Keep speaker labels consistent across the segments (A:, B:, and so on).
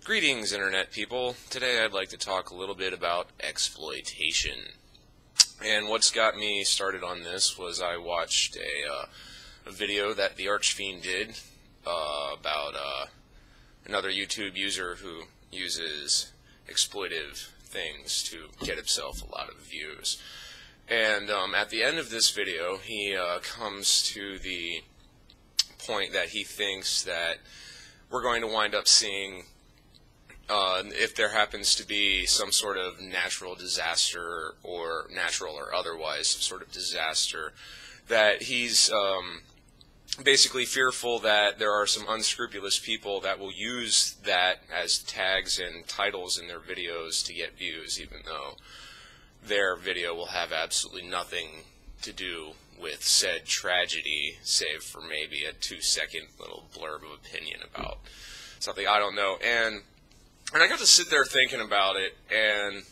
A: Greetings, Internet people. Today I'd like to talk a little bit about exploitation. And what's got me started on this was I watched a video that the Archfiend did about another YouTube user who uses exploitive things to get himself a lot of views. And at the end of this video, he comes to the point that he thinks that we're going to wind up seeing if there happens to be some sort of natural disaster, or natural or otherwise, some sort of disaster, that he's basically fearful that there are some unscrupulous people that will use that as tags and titles in their videos to get views, even though their video will have absolutely nothing to do with said tragedy, save for maybe a 2-second little blurb of opinion about something I don't know. And I got to sit there thinking about it, and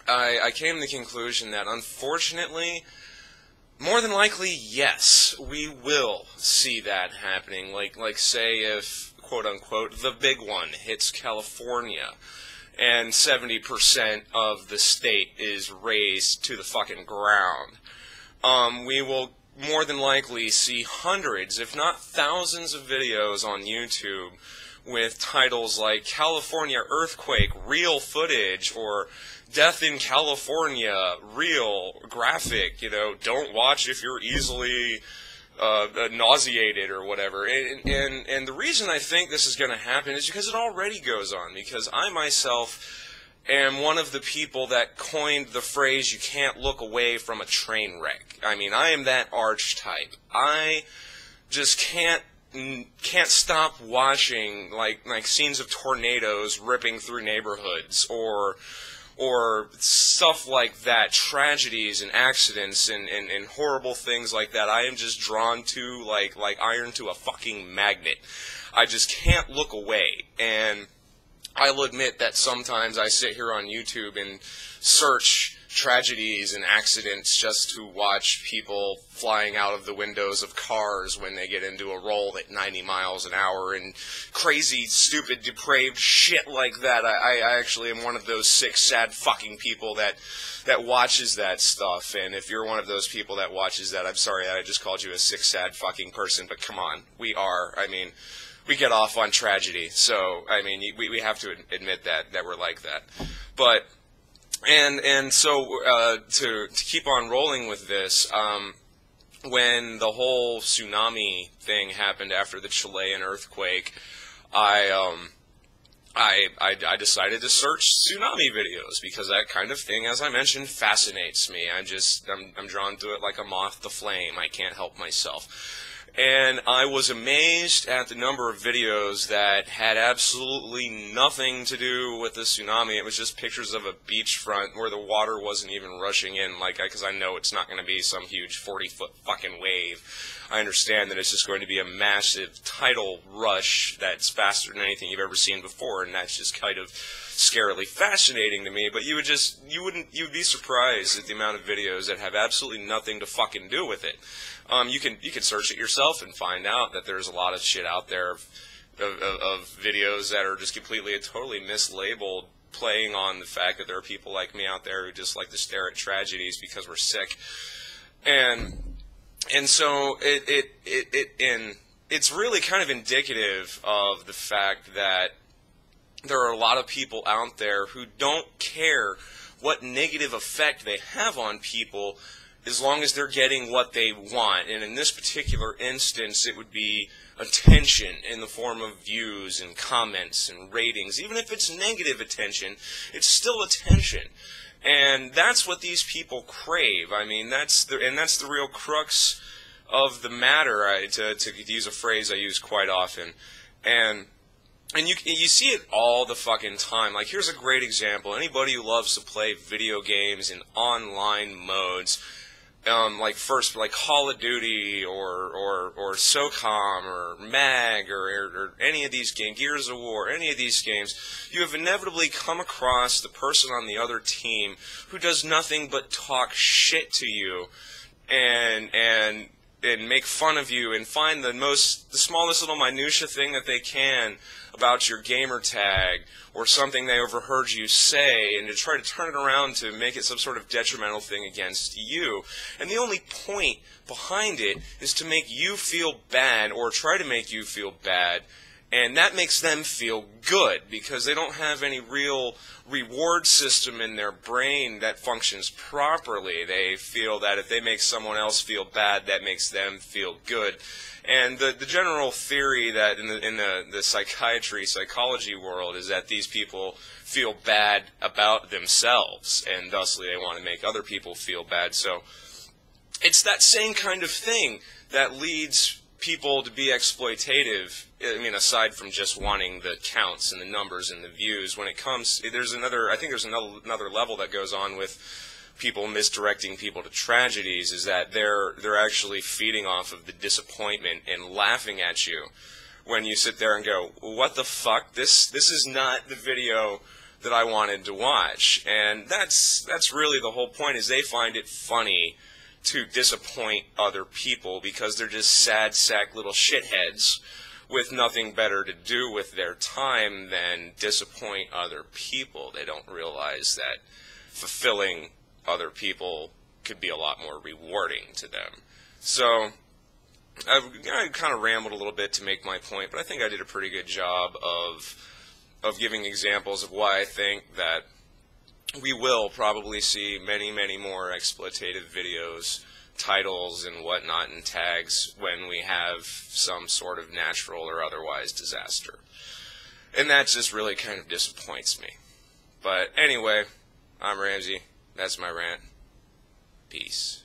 A: I came to the conclusion that, unfortunately, more than likely, yes, we will see that happening. Like say if, quote-unquote, the big one hits California, and 70% of the state is razed to the fucking ground. We will more than likely see hundreds, if not thousands, of videos on YouTube with titles like California Earthquake, Real Footage, or Death in California, Real, Graphic, don't watch if you're easily nauseated or whatever. And the reason I think this is going to happen is because it already goes on, because I myself am one of the people that coined the phrase, you can't look away from a train wreck. I mean, I am that archetype. I just can't stop watching like scenes of tornadoes ripping through neighborhoods, or stuff like that, tragedies and accidents and horrible things like that. I am just drawn to like iron to a fucking magnet. I just can't look away. And I'll admit that sometimes I sit here on YouTube and search tragedies and accidents just to watch people flying out of the windows of cars when they get into a roll at 90 miles an hour and crazy, stupid, depraved shit like that. I actually am one of those sick, sad fucking people that watches that stuff. And if you're one of those people that watches that, I'm sorry that I just called you a sick, sad fucking person, but come on, we are. I mean, we get off on tragedy, so I mean, we have to admit that we're like that. But and so to keep on rolling with this, when the whole tsunami thing happened after the Chilean earthquake, I decided to search tsunami videos, because that kind of thing, as I mentioned, fascinates me. I'm drawn to it like a moth to flame. I can't help myself. And I was amazed at the number of videos that had absolutely nothing to do with the tsunami. It was just pictures of a beachfront where the water wasn't even rushing in, because I know it's not going to be some huge 40-foot fucking wave. I understand that it's just going to be a massive tidal rush that's faster than anything you've ever seen before, and that's just kind of scarily fascinating to me. But you'd be surprised at the amount of videos that have absolutely nothing to fucking do with it. You can search it yourself and find out that there's a lot of shit out there of videos that are just completely and totally mislabeled, playing on the fact that there are people like me out there who just like to stare at tragedies because we're sick. And so it's really kind of indicative of the fact that there are a lot of people out there who don't care what negative effect they have on people, as long as they're getting what they want. And in this particular instance, it would be attention in the form of views and comments and ratings. Even if it's negative attention, it's still attention. And that's what these people crave. I mean, that's the real crux of the matter, to use a phrase I use quite often. And you see it all the fucking time. Like, here's a great example. Anybody who loves to play video games in online modes, like Call of Duty or SOCOM or MAG or any of these games, Gears of War, any of these games, you have inevitably come across the person on the other team who does nothing but talk shit to you and make fun of you and find the smallest little minutia thing that they can about your gamer tag or something they overheard you say, and to try to turn it around to make it some sort of detrimental thing against you. And the only point behind it is to make you feel bad, or try to make you feel bad, and that makes them feel good because they don't have any real reward system in their brain that functions properly. They feel that if they make someone else feel bad, that makes them feel good. And the general theory that in the psychology world is that these people feel bad about themselves, and thusly they want to make other people feel bad. So it's that same kind of thing that leads people to be exploitative. I mean, aside from just wanting the counts and the numbers and the views, when it comes, I think there's another level that goes on with people misdirecting people to tragedies, is that they're actually feeding off of the disappointment and laughing at you when you sit there and go, what the fuck? This is not the video that I wanted to watch. And that's really the whole point, is they find it funny to disappoint other people because they're just sad sack little shitheads with nothing better to do with their time than disappoint other people. They don't realize that fulfilling other people could be a lot more rewarding to them. So I kind of rambled a little bit to make my point, but I think I did a pretty good job of giving examples of why I think that we will probably see many, many more exploitative videos, titles, and whatnot, and tags when we have some sort of natural or otherwise disaster. And that just really kind of disappoints me. But anyway, I'm Ramsey. That's my rant. Peace.